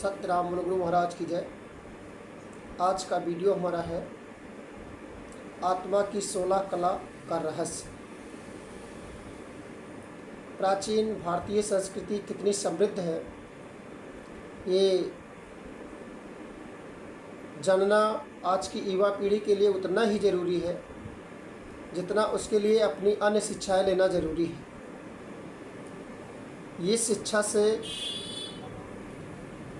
सत्य राम गुरु महाराज की जय। आज का वीडियो हमारा है आत्मा की 16 कला का रहस्य। प्राचीन भारतीय संस्कृति कितनी समृद्ध है, ये जानना आज की युवा पीढ़ी के लिए उतना ही ज़रूरी है जितना उसके लिए अपनी अन्य शिक्षाएं लेना ज़रूरी है। ये शिक्षा से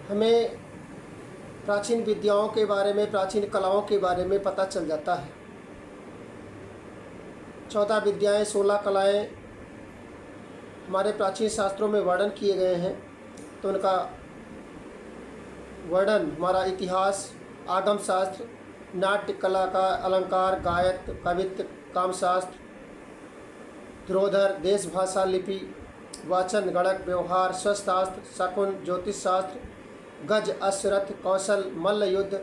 हमें प्राचीन विद्याओं के बारे में, प्राचीन कलाओं के बारे में पता चल जाता है। 14 विद्याएं, 16 कलाएं हमारे प्राचीन शास्त्रों में वर्णन किए गए हैं। तो उनका वर्णन हमारा इतिहास, आगम शास्त्र, नाट्य कला का अलंकार, गायक, कवित्व, कामशास्त्र, ध्रुवधर, देश भाषा, लिपि, वाचन, गणक, व्यवहार, स्वशास्त्र, शकुन, ज्योतिष शास्त्र, गज, अश्वरथ, कौशल, मल्ल युद्ध,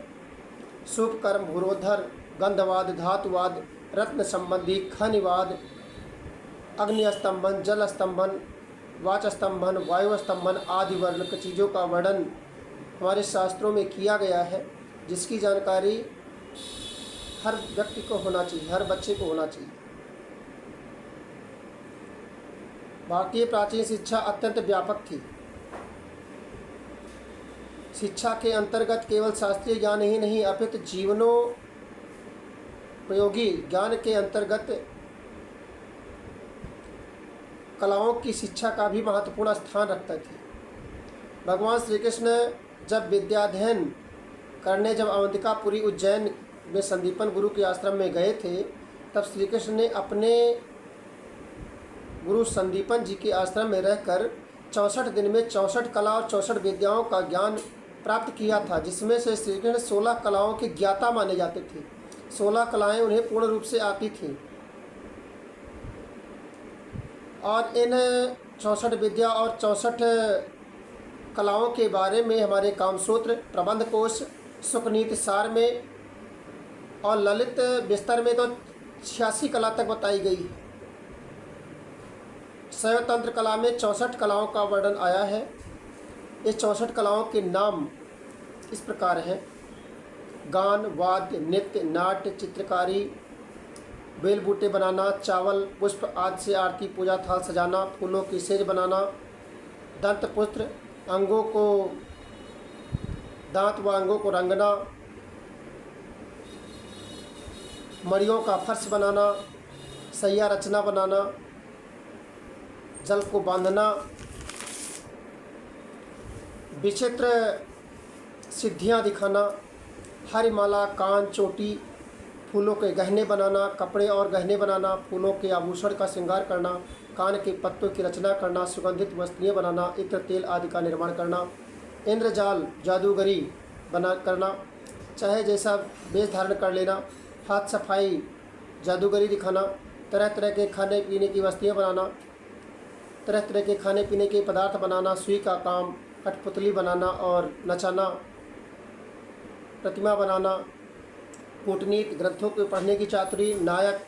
शुभ कर्म, भूरोधर, गंधवाद, धातुवाद, रत्न संबंधी, खनिवाद, अग्नि स्तंभन, जल स्तंभन, वाच स्तंभन, वायु स्तंभन आदि वर्ण चीज़ों का वर्णन हमारे शास्त्रों में किया गया है, जिसकी जानकारी हर व्यक्ति को होना चाहिए, हर बच्चे को होना चाहिए। भारतीय प्राचीन शिक्षा अत्यंत व्यापक थी। शिक्षा के अंतर्गत केवल शास्त्रीय ज्ञान ही नहीं, अपितु जीवनोपयोगी ज्ञान के अंतर्गत कलाओं की शिक्षा का भी महत्वपूर्ण स्थान रखता थी। भगवान श्री कृष्ण जब विद्याध्ययन करने जब अवंतिकापुरी उज्जैन में संदीपन गुरु के आश्रम में गए थे, तब श्री कृष्ण ने अपने गुरु संदीपन जी के आश्रम में रहकर 64 दिन में 64 कला और 64 विद्याओं का ज्ञान प्राप्त किया था, जिसमें से श्री कृष्ण 16 कलाओं के ज्ञाता माने जाते थे। 16 कलाएं उन्हें पूर्ण रूप से आती थीं और इन 64 विद्या और 64 कलाओं के बारे में हमारे कामसूत्र, प्रबंध कोश, सुकनीति सार में और ललित बिस्तर में तो 86 कला तक बताई गई है। शैव तंत्र कला में 64 कलाओं का वर्णन आया है। ये 64 कलाओं के नाम इस प्रकार हैं: गान, वाद्य, नृत्य, नाट्य, चित्रकारी, बेल बूटे बनाना, चावल, पुष्प आदि से आरती पूजा थाल सजाना, फूलों की सेज बनाना, दंत पुत्र, अंगों को दांत व अंगों को रंगना, मड़ियों का फर्श बनाना, सैया रचना बनाना, जल को बांधना, विचित्र सिद्धियां दिखाना, हरिमाला, कान, चोटी, फूलों के गहने बनाना, कपड़े और गहने बनाना, फूलों के आभूषण का श्रृंगार करना, कान के पत्तों की रचना करना, सुगंधित वस्तुएं बनाना, इत्र, तेल आदि का निर्माण करना, इंद्रजाल, जादूगरी बना करना, चाहे जैसा वेश धारण कर लेना, हाथ सफाई, जादूगरी दिखाना, तरह तरह के खाने पीने की वस्तुएं बनाना, तरह तरह के खाने पीने के पदार्थ बनाना, सुई का काम, कठपुतली बनाना और नचाना, प्रतिमा बनाना, कूटनीति, ग्रंथों को पढ़ने की चातुरी, नायक,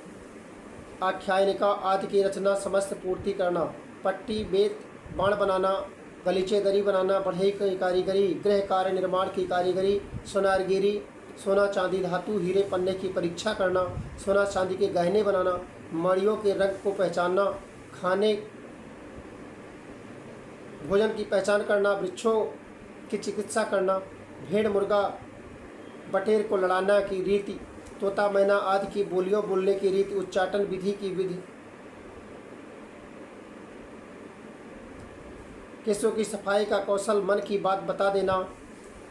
आख्यायिका आदि की रचना समस्त पूर्ति करना, पट्टी, बेत, बाण बनाना, गलीचे दरी बनाना, बढ़ई की कारीगरी, गृह कार्य निर्माण की कारीगरी, सोनारगिरी, सोना चांदी धातु हीरे पन्ने की परीक्षा करना, सोना चांदी के गहने बनाना, मड़ियों के रंग को पहचानना, खाने भोजन की पहचान करना, वृक्षों की चिकित्सा करना, भेड़ मुर्गा बटेर को लड़ाना की रीति, तोता मैना आदि की बोलियों बोलने की रीति, उच्चाटन विधि की विधि, केसों की सफाई का कौशल, मन की बात बता देना,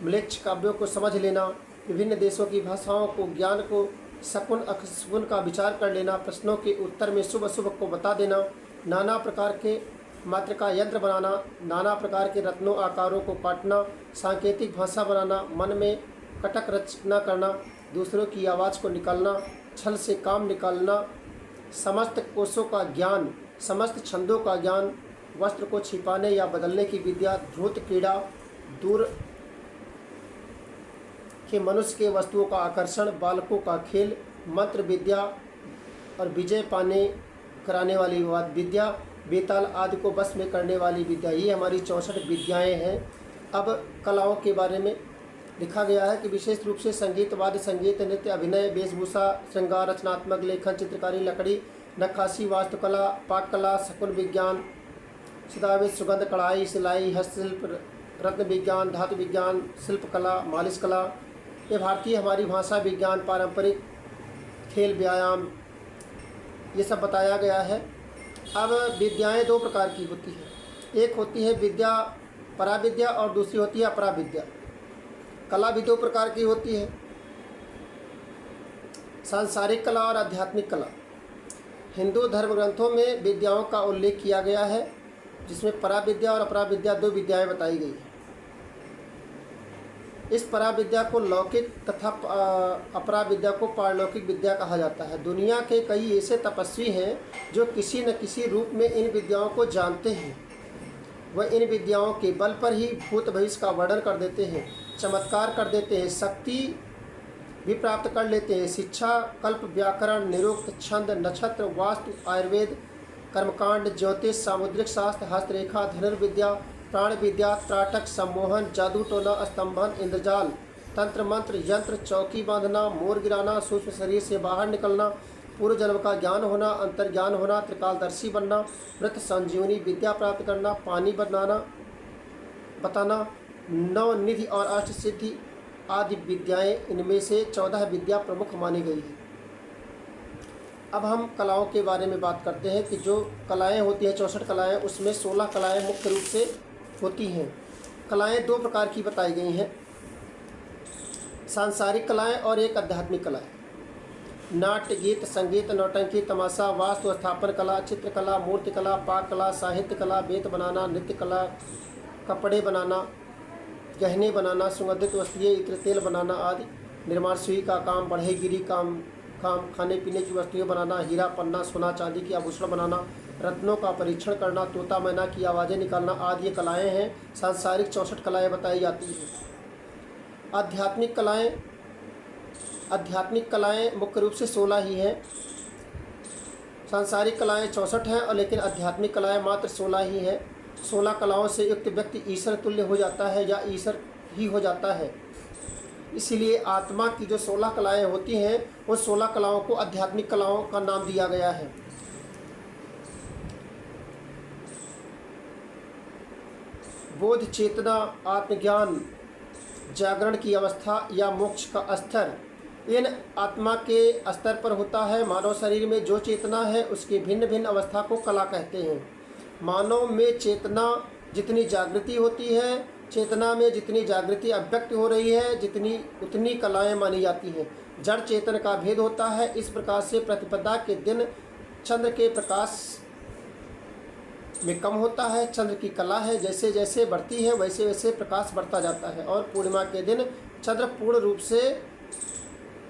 म्लेच्छ काव्यों को समझ लेना, विभिन्न देशों की भाषाओं को ज्ञान को, शकुन अशकुन का विचार कर लेना, प्रश्नों के उत्तर में शुभ अशुभ को बता देना, नाना प्रकार के मातृका यंत्र बनाना, नाना प्रकार के रत्नों आकारों को काटना, सांकेतिक भाषा बनाना, मन में कटक रचना करना, दूसरों की आवाज़ को निकालना, छल से काम निकालना, समस्त कोशों का ज्ञान, समस्त छंदों का ज्ञान, वस्त्र को छिपाने या बदलने की विद्या, धूर्त क्रीड़ा, दूर के मनुष्य के वस्तुओं का आकर्षण, बालकों का खेल, मंत्र विद्या और विजय पाने कराने वाली विद्या, बेताल आदि को बस में करने वाली विद्या, ये हमारी 64 विद्याएं हैं। अब कलाओं के बारे में लिखा गया है कि विशेष रूप से संगीत, वाद्य संगीत, नृत्य, अभिनय, वेशभूषा, श्रृंगार, रचनात्मक लेखन, चित्रकारी, लकड़ी, नक्काशी, वास्तुकला, पाककला, शकुन विज्ञान, सितावेश, सुगंध, कढ़ाई, सिलाई, हस्तशिल्प, रत्न विज्ञान, धातु विज्ञान, शिल्पकला, मालिश कला, ये भारतीय हमारी भाषा विज्ञान, पारंपरिक खेल, व्यायाम, ये सब बताया गया है। अब विद्याएं दो प्रकार की होती हैं, एक होती है विद्या पराविद्या और दूसरी होती है अपराविद्या। कला भी दो प्रकार की होती है, सांसारिक कला और आध्यात्मिक कला। हिंदू धर्म ग्रंथों में विद्याओं का उल्लेख किया गया है, जिसमें पराविद्या और अपराविद्या दो विद्याएं बताई गई हैं। इस पराविद्या को लौकिक तथा अपराविद्या को पारलौकिक विद्या कहा जाता है। दुनिया के कई ऐसे तपस्वी हैं जो किसी न किसी रूप में इन विद्याओं को जानते हैं। वह इन विद्याओं के बल पर ही भूत भविष्य का वर्णन कर देते हैं, चमत्कार कर देते हैं, शक्ति भी प्राप्त कर लेते हैं। शिक्षा, कल्प, व्याकरण, निरुक्त, छंद, नक्षत्र, वास्तु, आयुर्वेद, कर्मकांड, ज्योतिष, सामुद्रिक शास्त्र, हस्तरेखा, धनुर्विद्या, प्राण विद्या, त्राटक, सम्मोहन, जादू टोना, स्तंभन, इंद्रजाल, तंत्र मंत्र, यंत्र, चौकी बांधना, मोर गिराना, सूक्ष्म शरीर से बाहर निकलना, पूर्व जन्म का ज्ञान होना, अंतर्ज्ञान होना, त्रिकालदर्शी बनना, मृत संजीवनी विद्या प्राप्त करना, पानी बताना, नवनिधि और अष्ट सिद्धि आदि विद्याएं, इनमें से 14 विद्या प्रमुख मानी गई है। अब हम कलाओं के बारे में बात करते हैं कि जो कलाएं होती हैं, 64 कलाएं, उसमें 16 कलाएं मुख्य रूप से होती हैं। कलाएं दो प्रकार की बताई गई हैं, सांसारिक कलाएं और एक आध्यात्मिक कलाएं। नाट्य, गीत, संगीत, नौटंकी, तमाशा, वास्तु स्थापन कला, चित्रकला, मूर्तिकला, पाक कला, साहित्य कला, बेत बनाना, नृत्य कला, कपड़े बनाना, गहने बनाना, सुगंधित वस्तुएं, इत्र, तेल बनाना आदि, निर्माण, सुई का काम, बढ़ईगिरी काम, खाने पीने की वस्तुएं बनाना, हीरा, पन्ना, सोना चांदी की आभूषण बनाना, रत्नों का परीक्षण करना, तोता मैना की आवाज़ें निकालना आदि ये कलाएँ हैं। सांसारिक 64 कलाएँ बताई जाती हैं। आध्यात्मिक कलाएँ मुख्य रूप से 16 ही हैं। सांसारिक कलाएँ 64 हैं और लेकिन आध्यात्मिक कलाएँ मात्र 16 ही हैं। 16 कलाओं से युक्त व्यक्ति ईश्वर तुल्य हो जाता है या ईश्वर ही हो जाता है। इसलिए आत्मा की जो 16 कलाएँ होती हैं, उन 16 कलाओं को आध्यात्मिक कलाओं का नाम दिया गया है। बोध, चेतना, आत्मज्ञान, जागरण की अवस्था या मोक्ष का स्तर इन आत्मा के स्तर पर होता है। मानव शरीर में जो चेतना है उसकी भिन्न भिन्न अवस्था को कला कहते हैं। मानव में चेतना जितनी जागृति होती है, चेतना में जितनी जागृति अव्यक्त हो रही है, उतनी कलाएं मानी जाती हैं। जड़ चेतन का भेद होता है। इस प्रकार से प्रतिपदा के दिन चंद्र के प्रकाश में कम होता है। चंद्र की कला है, जैसे जैसे बढ़ती है वैसे वैसे प्रकाश बढ़ता जाता है और पूर्णिमा के दिन चंद्र पूर्ण रूप से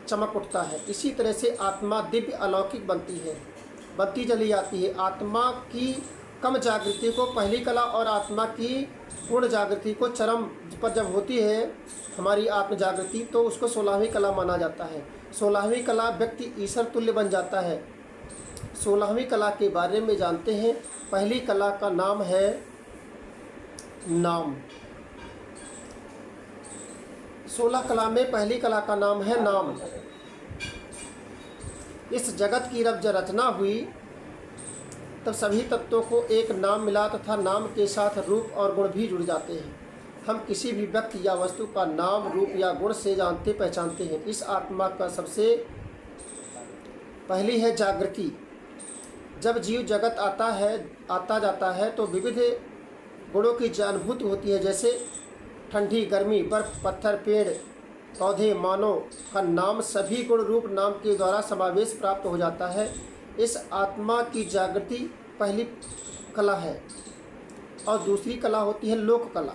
चमक उठता है। इसी तरह से आत्मा दिव्य अलौकिक बनती चली जाती है। आत्मा की कम जागृति को पहली कला और आत्मा की पूर्ण जागृति को चरम पर जब होती है हमारी आत्म जागृति, तो उसको 16वीं कला माना जाता है। 16वीं कला व्यक्ति ईश्वर तुल्य बन जाता है। 16वीं कला के बारे में जानते हैं। पहली कला का नाम है नाम। 16 कला में पहली कला का नाम है नाम। इस जगत की जब रचना हुई तब सभी तत्वों को एक नाम मिला तथा नाम के साथ रूप और गुण भी जुड़ जाते हैं। हम किसी भी व्यक्ति या वस्तु का नाम, रूप या गुण से जानते पहचानते हैं। इस आत्मा का सबसे पहली है जागृति। जब जीव जगत आता जाता है तो विविध गुणों की अनुभूति होती है, जैसे ठंडी, गर्मी, बर्फ, पत्थर, पेड़, पौधे, मानव का नाम सभी गुण रूप नाम के द्वारा समावेश प्राप्त हो जाता है। इस आत्मा की जागृति पहली कला है और दूसरी कला होती है लोक कला।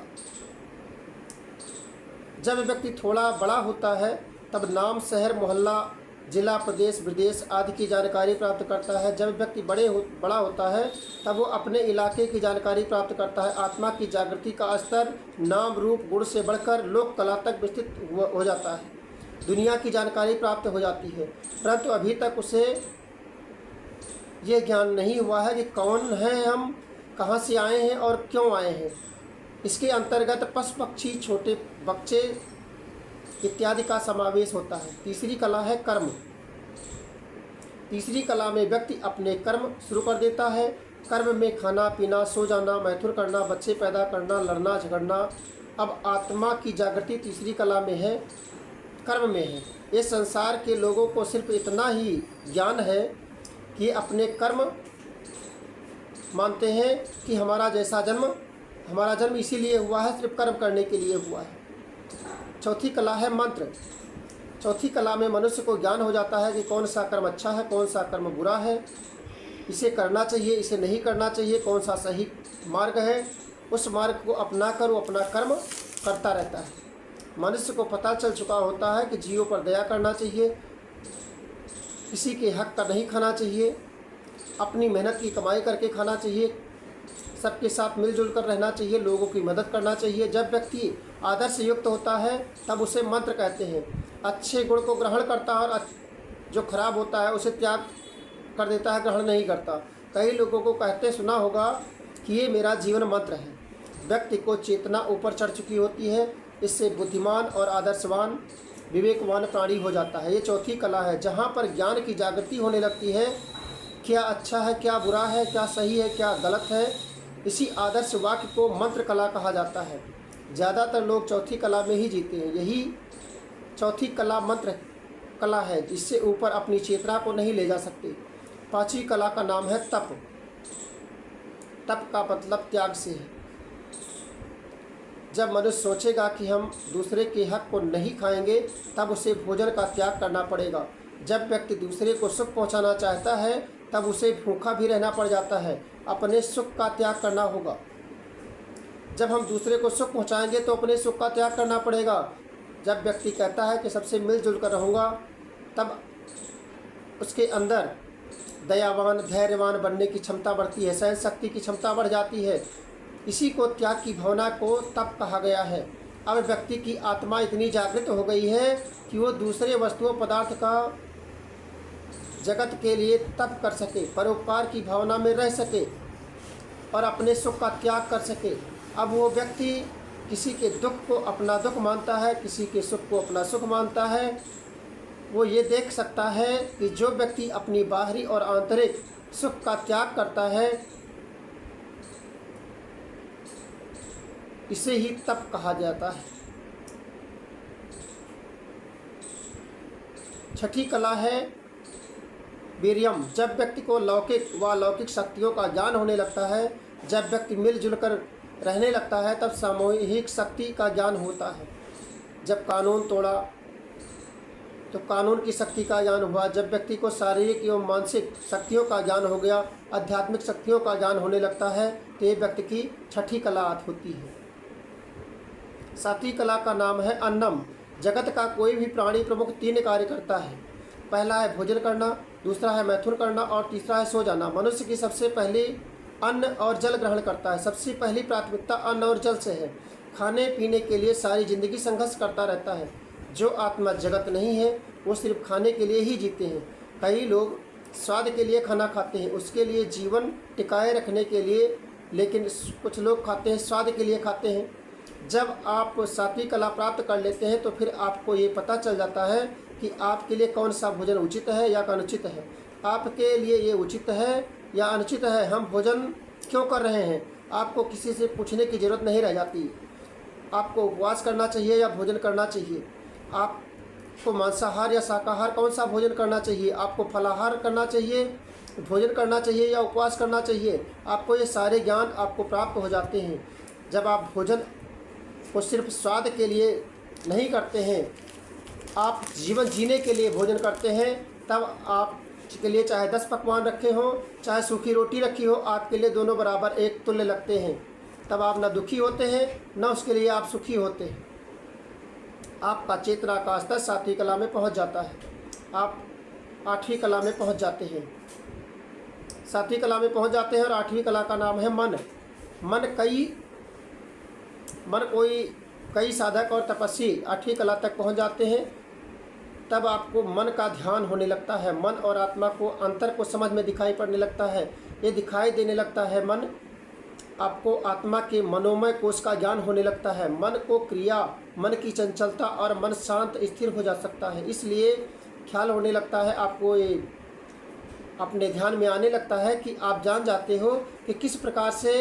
जब व्यक्ति थोड़ा बड़ा होता है तब नाम, शहर, मोहल्ला, जिला, प्रदेश, विदेश आदि की जानकारी प्राप्त करता है। जब व्यक्ति बड़ा होता है तब वो अपने इलाके की जानकारी प्राप्त करता है। आत्मा की जागृति का स्तर नाम, रूप, गुण से बढ़कर लोक कला तक विस्तृत हो जाता है। दुनिया की जानकारी प्राप्त हो जाती है, परंतु अभी तक उसे ये ज्ञान नहीं हुआ है कि कौन है हम, कहाँ से आए हैं और क्यों आए हैं। इसके अंतर्गत पशु पक्षी, छोटे बच्चे इत्यादि का समावेश होता है। तीसरी कला है कर्म। तीसरी कला में व्यक्ति अपने कर्म शुरू कर देता है। कर्म में खाना पीना, सो जाना, मैथुन करना, बच्चे पैदा करना, लड़ना झगड़ना। अब आत्मा की जागृति तीसरी कला में है, कर्म में है। ये संसार के लोगों को सिर्फ इतना ही ज्ञान है कि अपने कर्म मानते हैं कि हमारा जन्म इसीलिए हुआ है, सिर्फ कर्म करने के लिए हुआ है। चौथी कला है मंत्र। चौथी कला में मनुष्य को ज्ञान हो जाता है कि कौन सा कर्म अच्छा है, कौन सा कर्म बुरा है, इसे करना चाहिए, इसे नहीं करना चाहिए, कौन सा सही मार्ग है। उस मार्ग को अपना कर वो अपना कर्म करता रहता है। मनुष्य को पता चल चुका होता है कि जीवों पर दया करना चाहिए, किसी के हक का नहीं खाना चाहिए, अपनी मेहनत की कमाई करके खाना चाहिए, सबके साथ मिलजुल कर रहना चाहिए, लोगों की मदद करना चाहिए। जब व्यक्ति आदर्श युक्त होता है तब उसे मंत्र कहते हैं। अच्छे गुण को ग्रहण करता है और जो खराब होता है उसे त्याग कर देता है, ग्रहण नहीं करता। कई लोगों को कहते सुना होगा कि ये मेरा जीवन मंत्र है। व्यक्ति को चेतना ऊपर चढ़ चुकी होती है, इससे बुद्धिमान और आदर्शवान विवेकवान प्राणी हो जाता है। ये चौथी कला है, जहाँ पर ज्ञान की जागृति होने लगती है, क्या अच्छा है, क्या बुरा है, क्या सही है, क्या गलत है। इसी आदर्श वाक्य को मंत्र कला कहा जाता है। ज़्यादातर लोग चौथी कला में ही जीते हैं। यही चौथी कला मंत्र कला है, जिससे ऊपर अपनी चेतना को नहीं ले जा सकते। पांचवी कला का नाम है तप। तप का मतलब त्याग से है। जब मनुष्य सोचेगा कि हम दूसरे के हक को नहीं खाएंगे, तब उसे भोजन का त्याग करना पड़ेगा। जब व्यक्ति दूसरे को सुख पहुंचाना चाहता है, तब उसे भूखा भी रहना पड़ जाता है। अपने सुख का त्याग करना होगा। जब हम दूसरे को सुख पहुंचाएंगे तो अपने सुख का त्याग करना पड़ेगा। जब व्यक्ति कहता है कि सबसे मिलजुल कर रहूँगा, तब उसके अंदर दयावान, धैर्यवान बनने की क्षमता बढ़ती है, सहन शक्ति की क्षमता बढ़ जाती है। इसी को त्याग की भावना को तप कहा गया है। अब व्यक्ति की आत्मा इतनी जागृत हो गई है कि वो दूसरे वस्तुओं पदार्थ का जगत के लिए तप कर सके, परोपकार की भावना में रह सके और अपने सुख का त्याग कर सके। अब वो व्यक्ति किसी के दुख को अपना दुख मानता है, किसी के सुख को अपना सुख मानता है। वो ये देख सकता है कि जो व्यक्ति अपनी बाहरी और आंतरिक सुख का त्याग करता है, इसे ही तप कहा जाता है। छठी कला है वीर्यम। जब व्यक्ति को लौकिक व अलौकिक शक्तियों का ज्ञान होने लगता है, जब व्यक्ति मिलजुल कर रहने लगता है, तब सामूहिक शक्ति का ज्ञान होता है। जब कानून तोड़ा तो कानून की शक्ति का ज्ञान हुआ। जब व्यक्ति को शारीरिक एवं मानसिक शक्तियों का ज्ञान हो गया, आध्यात्मिक शक्तियों का ज्ञान होने लगता है, तो ये व्यक्ति की छठी कला होती है। सातवीं कला का नाम है अन्नम। जगत का कोई भी प्राणी प्रमुख 3 कार्य करता है। पहला है भोजन करना, दूसरा है मैथुन करना और तीसरा है सो जाना। मनुष्य की सबसे पहले अन्न और जल ग्रहण करता है। सबसे पहली प्राथमिकता अन्न और जल से है। खाने पीने के लिए सारी जिंदगी संघर्ष करता रहता है। जो आत्मा जगत नहीं है, वो सिर्फ खाने के लिए ही जीते हैं। कई लोग स्वाद के लिए खाना खाते हैं, उसके लिए जीवन टिकाए रखने के लिए, लेकिन कुछ लोग खाते हैं स्वाद के लिए खाते हैं। जब आप सातवीं कला प्राप्त कर लेते हैं तो फिर आपको ये पता चल जाता है कि आपके लिए कौन सा भोजन उचित है या अनुचित है। आपके लिए ये उचित है या अनुचित है, हम भोजन क्यों कर रहे हैं, आपको किसी से पूछने की ज़रूरत नहीं रह जाती। आपको उपवास करना चाहिए या भोजन करना चाहिए, आपको मांसाहार या शाकाहार कौन सा भोजन करना चाहिए, आपको फलाहार करना चाहिए, भोजन करना चाहिए या उपवास करना चाहिए। आपको ये सारे ज्ञान आपको प्राप्त हो जाते हैं। जब आप भोजन को सिर्फ स्वाद के लिए नहीं करते हैं, आप जीवन जीने के लिए भोजन करते हैं, तब आपके लिए चाहे 10 पकवान रखे हों, चाहे सूखी रोटी रखी हो, आपके लिए दोनों बराबर एक तुल्य लगते हैं। तब आप न दुखी होते हैं, न उसके लिए आप सुखी होते हैं। आपका चेतना का स्तर 7वीं कला में पहुंच जाता है। आप 8वीं कला में पहुंच जाते हैं। 7वीं कला में पहुंच जाते हैं और 8वीं कला का नाम है मन। कई साधक और तपस्वी 8वीं कला तक पहुंच जाते हैं। तब आपको मन का ध्यान होने लगता है। मन और आत्मा को अंतर को समझ में दिखाई पड़ने लगता है। ये दिखाई देने लगता है मन आपको आत्मा के मनोमय कोश का ज्ञान होने लगता है। मन को क्रिया, मन की चंचलता और मन शांत स्थिर हो जा सकता है। इसलिए ख्याल होने लगता है, आपको ये अपने ध्यान में आने लगता है कि आप जान जाते हो कि किस प्रकार से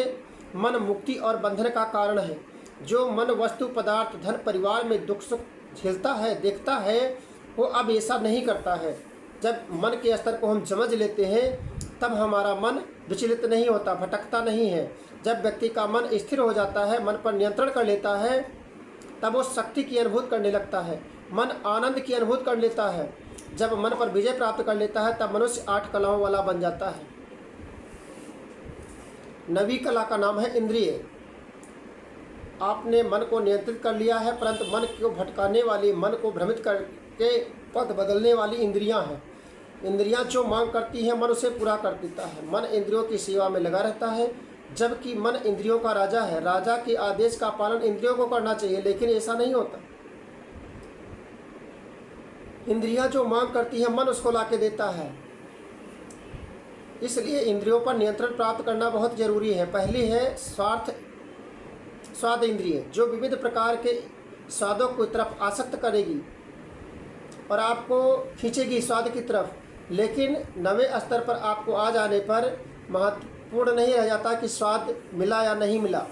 मन मुक्ति और बंधन का कारण है। जो मन वस्तु, पदार्थ, धन, परिवार में दुख सुख झेलता है, देखता है, वो अब ऐसा नहीं करता है। जब मन के स्तर को हम समझ लेते हैं तब हमारा मन विचलित नहीं होता, भटकता नहीं है। जब व्यक्ति का मन स्थिर हो जाता है, मन पर नियंत्रण कर लेता है, तब वो शक्ति की अनुभूति करने लगता है, मन आनंद की अनुभूति कर लेता है। जब मन पर विजय प्राप्त कर लेता है तब मनुष्य 8 कलाओं वाला बन जाता है। 9वीं कला का नाम है इंद्रिय। आपने मन को नियंत्रित कर लिया है, परंतु मन को भटकाने वाली, मन को भ्रमित करके पथ बदलने वाली इंद्रियां हैं। इंद्रियां जो मांग करती हैं, मन उसे पूरा कर देता है। मन इंद्रियों की सेवा में लगा रहता है, जबकि मन इंद्रियों का राजा है। राजा के आदेश का पालन इंद्रियों को करना चाहिए, लेकिन ऐसा नहीं होता। इंद्रियां जो मांग करती हैं, मन उसको लाके देता है। इसलिए इंद्रियों पर नियंत्रण प्राप्त करना बहुत जरूरी है। पहली है स्वाद इंद्रिय, जो विविध प्रकार के स्वादों की तरफ आसक्त करेगी और आपको खींचेगी स्वाद की तरफ। लेकिन 9वें स्तर पर आपको आ जाने पर महत्वपूर्ण नहीं रह जाता कि स्वाद मिला या नहीं मिला।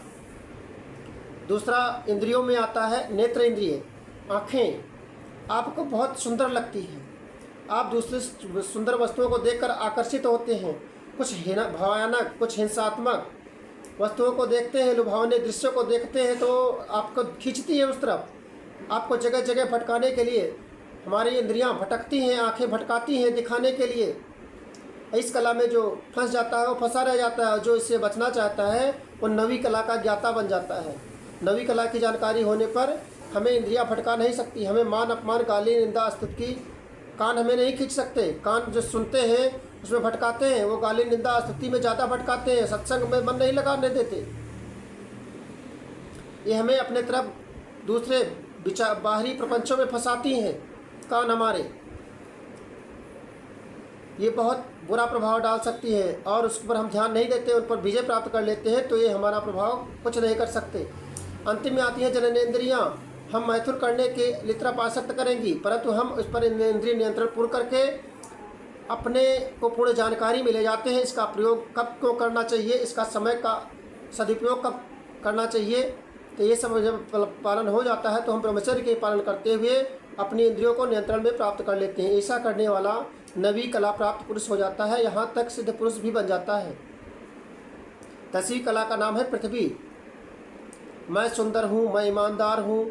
दूसरा इंद्रियों में आता है नेत्र इंद्रिय। आँखें आपको बहुत सुंदर लगती हैं, आप दूसरे सुंदर वस्तुओं को देखकर आकर्षित होते हैं। कुछ भयानक, कुछ हिंसात्मक वस्तुओं को देखते हैं, लुभावने दृश्यों को देखते हैं तो आपको खींचती है उस तरफ। आपको जगह जगह भटकाने के लिए हमारी इंद्रियां भटकती हैं, आंखें भटकाती हैं दिखाने के लिए। इस कला में जो फंस जाता है वो फंसा रह जाता है, जो इससे बचना चाहता है वो 9वीं कला का ज्ञाता बन जाता है। 9वीं कला की जानकारी होने पर हमें इंद्रियां भटका नहीं सकती। हमें मान अपमान, गाली, निंदा, स्तुति, कान हमें नहीं खींच सकते। कान जो सुनते हैं उसमें भटकाते हैं, वो गाली, निंदा, स्तुति में ज़्यादा भटकाते हैं, सत्संग में मन नहीं लगाने देते। ये हमें अपने तरफ दूसरे विचार, बाहरी प्रपंचों में फंसाती हैं। कान हमारे ये बहुत बुरा प्रभाव डाल सकती है और उस पर हम ध्यान नहीं देते, उन पर विजय प्राप्त कर लेते हैं तो ये हमारा प्रभाव कुछ नहीं कर सकते। अंतिम में आती हैं जननेंद्रियाँ। हम मैथुन करने के लिए तरफ आसक्त करेंगी, परंतु हम उस पर इंद्रिय नियंत्रण पूर्ण करके अपने को पूर्ण जानकारी में ले जाते हैं। इसका प्रयोग कब क्यों करना चाहिए, इसका समय का सदुपयोग कब करना चाहिए, तो ये सब जब पालन हो जाता है तो हम ब्रह्मचर्य के पालन करते हुए अपनी इंद्रियों को नियंत्रण में प्राप्त कर लेते हैं। ऐसा करने वाला 9वीं कला प्राप्त पुरुष हो जाता है, यहाँ तक सिद्ध पुरुष भी बन जाता है। 10वीं कला का नाम है पृथ्वी। मैं सुंदर हूँ, मैं ईमानदार हूँ,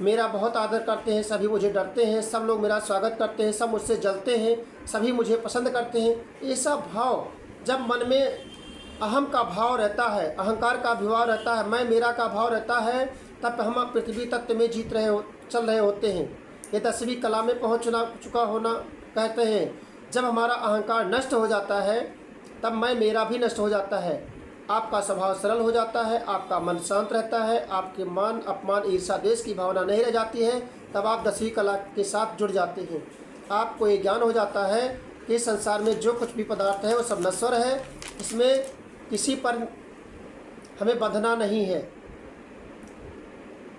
मेरा बहुत आदर करते हैं, सभी मुझे डरते हैं, सब लोग मेरा स्वागत करते हैं, सब मुझसे जलते हैं, सभी मुझे पसंद करते हैं। ऐसा भाव जब मन में अहम का भाव रहता है, अहंकार का भाव रहता है, मैं मेरा का भाव रहता है, तब हम पृथ्वी तत्व में चल रहे होते हैं। ये 10वीं कला में पहुँच चुका होना कहते हैं। जब हमारा अहंकार नष्ट हो जाता है तब मैं मेरा भी नष्ट हो जाता है। आपका स्वभाव सरल हो जाता है, आपका मन शांत रहता है, आपके मान अपमान, ईर्ष्या, द्वेष की भावना नहीं रह जाती है। तब आप 10वीं कला के साथ जुड़ जाते हैं। आपको ये ज्ञान हो जाता है कि संसार में जो कुछ भी पदार्थ है वो सब नश्वर है, इसमें किसी पर हमें बंधना नहीं है।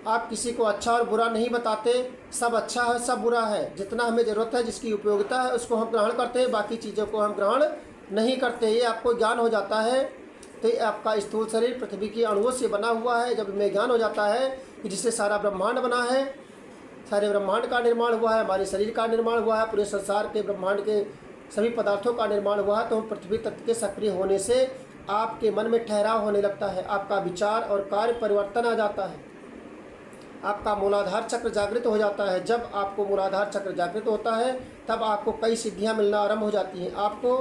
आप किसी को अच्छा और बुरा नहीं बताते, सब अच्छा है, सब बुरा है। जितना हमें ज़रूरत है, जिसकी उपयोगिता है उसको हम ग्रहण करते हैं, बाकी चीज़ों को हम ग्रहण नहीं करते। ये आपको ज्ञान हो जाता है। तो ये आपका स्थूल शरीर पृथ्वी की अणुओं से बना हुआ है। जब हमें ज्ञान हो जाता है कि जिससे सारा ब्रह्मांड बना है, सारे ब्रह्मांड का निर्माण हुआ है, हमारे शरीर का निर्माण हुआ है, पूरे संसार के ब्रह्मांड के सभी पदार्थों का निर्माण हुआ है, तो हम पृथ्वी तत्व के सक्रिय होने से आपके मन में ठहराव होने लगता है, आपका विचार और कार्य परिवर्तन आ जाता है, आपका मूलाधार चक्र जागृत हो जाता है। जब आपको मूलाधार चक्र जागृत होता है तब आपको कई सिद्धियां मिलना आरंभ हो जाती हैं। आपको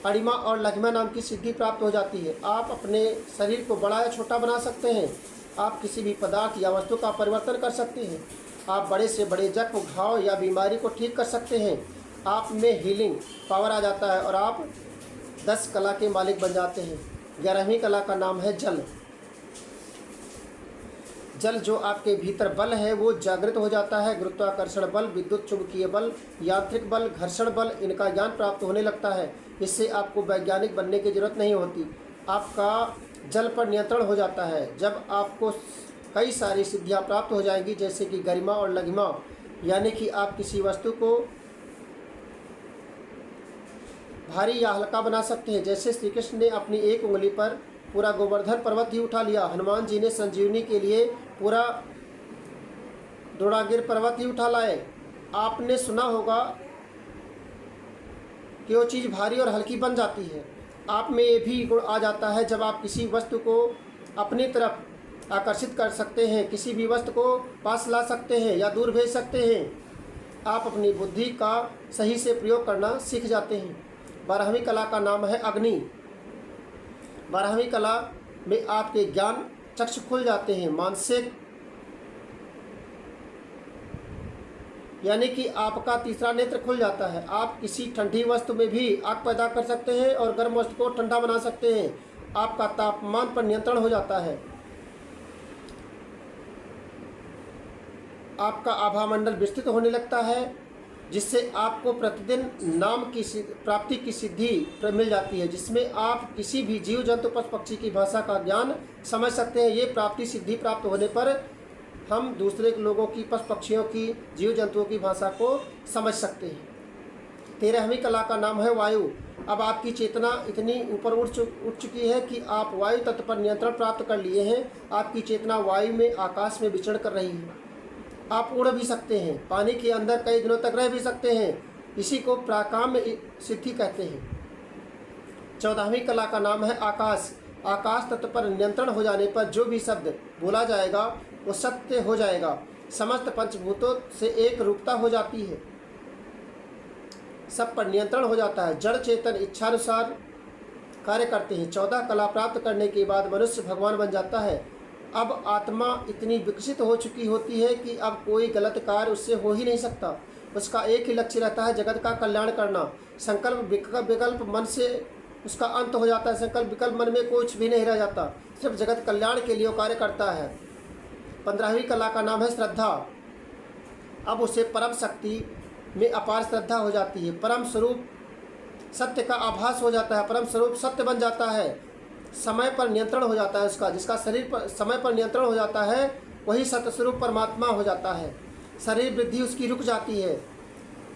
अणिमा और लघिमा नाम की सिद्धि प्राप्त हो जाती है। आप अपने शरीर को बड़ा या छोटा बना सकते हैं, आप किसी भी पदार्थ या वस्तु का परिवर्तन कर सकते हैं, आप बड़े से बड़े जख्म, घाव या बीमारी को ठीक कर सकते हैं। आप में हीलिंग पावर आ जाता है और आप 10 कला के मालिक बन जाते हैं। 11वीं कला का नाम है जल। जल जो आपके भीतर बल है वो जागृत हो जाता है। गुरुत्वाकर्षण बल, विद्युत चुंबकीय बल, यांत्रिक बल, घर्षण बल, इनका ज्ञान प्राप्त होने लगता है। इससे आपको वैज्ञानिक बनने की जरूरत नहीं होती। आपका जल पर नियंत्रण हो जाता है। जब आपको कई सारी सिद्धियां प्राप्त हो जाएंगी, जैसे कि गरिमा और लघिमा, यानी कि आप किसी वस्तु को भारी या हल्का बना सकते हैं। जैसे श्री कृष्ण ने अपनी एक उंगली पर पूरा गोवर्धन पर्वत ही उठा लिया, हनुमान जी ने संजीवनी के लिए पूरा द्रोणागिर पर्वत ही उठा लाए। आपने सुना होगा कि वो चीज़ भारी और हल्की बन जाती है। आप में ये भी गुण आ जाता है जब आप किसी वस्तु को अपनी तरफ आकर्षित कर सकते हैं, किसी भी वस्तु को पास ला सकते हैं या दूर भेज सकते हैं। आप अपनी बुद्धि का सही से प्रयोग करना सीख जाते हैं। 12वीं कला का नाम है अग्नि। 12वीं कला में आपके ज्ञान चक्षु खुल जाते हैं। मानसिक यानी कि आपका तीसरा नेत्र खुल जाता है। आप किसी ठंडी वस्तु में भी आग पैदा कर सकते हैं और गर्म वस्तु को ठंडा बना सकते हैं। आपका तापमान पर नियंत्रण हो जाता है। आपका आभामंडल विस्तृत होने लगता है, जिससे आपको प्रतिदिन नाम की प्राप्ति की सिद्धि मिल जाती है, जिसमें आप किसी भी जीव जंतु पशु पक्षी की भाषा का ज्ञान समझ सकते हैं। ये प्राप्ति सिद्धि प्राप्त होने पर हम दूसरे लोगों की, पशु पक्षियों की, जीव जंतुओं की भाषा को समझ सकते हैं। 13वीं कला का नाम है वायु। अब आपकी चेतना इतनी ऊपर उठ चुकी है कि आप वायु तत्व पर नियंत्रण प्राप्त कर लिए हैं। आपकी चेतना वायु में, आकाश में विचरण कर रही है। आप उड़ भी सकते हैं, पानी के अंदर कई दिनों तक रह भी सकते हैं। इसी को प्राकाम्य सिद्धि कहते हैं। 14वीं कला का नाम है आकाश। आकाश तत्व पर नियंत्रण हो जाने पर जो भी शब्द बोला जाएगा वो सत्य हो जाएगा। समस्त पंचभूतों से एक रूपता हो जाती है, सब पर नियंत्रण हो जाता है। जड़ चेतन इच्छानुसार कार्य करते हैं। 14 कला प्राप्त करने के बाद मनुष्य भगवान बन जाता है। अब आत्मा इतनी विकसित हो चुकी होती है कि अब कोई गलत कार्य उससे हो ही नहीं सकता। उसका एक ही लक्ष्य रहता है, जगत का कल्याण करना। संकल्प विकल्प मन से उसका अंत हो जाता है। संकल्प विकल्प मन में कुछ भी नहीं रह जाता, सिर्फ जगत कल्याण के लिए कार्य करता है। 15वीं कला का नाम है श्रद्धा। अब उसे परम शक्ति में अपार श्रद्धा हो जाती है। परम स्वरूप सत्य का आभास हो जाता है। परम स्वरूप सत्य बन जाता है। समय पर नियंत्रण हो जाता है उसका। जिसका शरीर पर समय पर नियंत्रण हो जाता है वही सतस्वरूप परमात्मा हो जाता है। शरीर वृद्धि उसकी रुक जाती है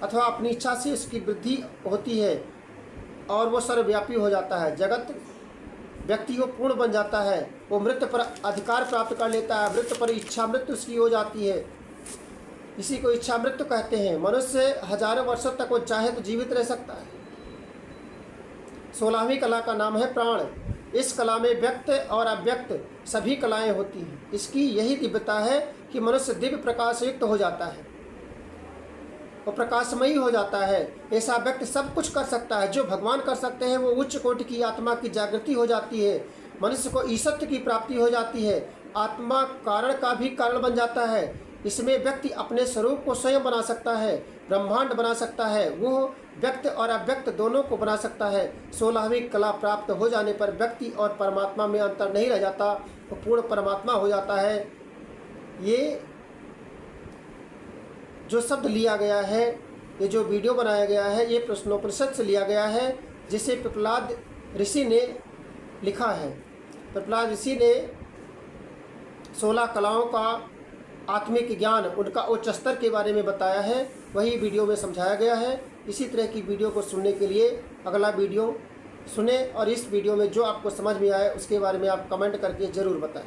अथवा अपनी इच्छा से उसकी वृद्धि होती है और वो सर्वव्यापी हो जाता है। जगत व्यक्ति वो पूर्ण बन जाता है। वो मृत्यु पर अधिकार प्राप्त कर लेता है। मृत्यु पर इच्छा मृत्यु उसकी हो जाती है। इसी को इच्छा मृत्यु कहते हैं। मनुष्य हजारों वर्षों तक वो चाहे तो जीवित रह सकता है। 16वीं कला का नाम है प्राण। इस कला में व्यक्त और अव्यक्त सभी कलाएं होती हैं। इसकी यही दिव्यता है कि मनुष्य दिव्य प्रकाश युक्त हो जाता है, वो प्रकाशमयी हो जाता है। ऐसा व्यक्ति सब कुछ कर सकता है जो भगवान कर सकते हैं। वो उच्च कोटि की आत्मा की जागृति हो जाती है। मनुष्य को ईशत्व की प्राप्ति हो जाती है। आत्मा कारण का भी कारण बन जाता है। इसमें व्यक्ति अपने स्वरूप को स्वयं बना सकता है, ब्रह्मांड बना सकता है। वो व्यक्त और अव्यक्त दोनों को बना सकता है। 16वीं कला प्राप्त हो जाने पर व्यक्ति और परमात्मा में अंतर नहीं रह जाता, वो पूर्ण परमात्मा हो जाता है। ये जो शब्द लिया गया है, ये जो वीडियो बनाया गया है, ये प्रश्नोपनिषद से लिया गया है, जिसे पिपलाद ऋषि ने लिखा है। पिपलाद ऋषि ने 16 कलाओं का आत्मिक ज्ञान, उनका उच्च स्तर के बारे में बताया है। वही वीडियो में समझाया गया है। इसी तरह की वीडियो को सुनने के लिए अगला वीडियो सुने और इस वीडियो में जो आपको समझ में आए उसके बारे में आप कमेंट करके ज़रूर बताएं।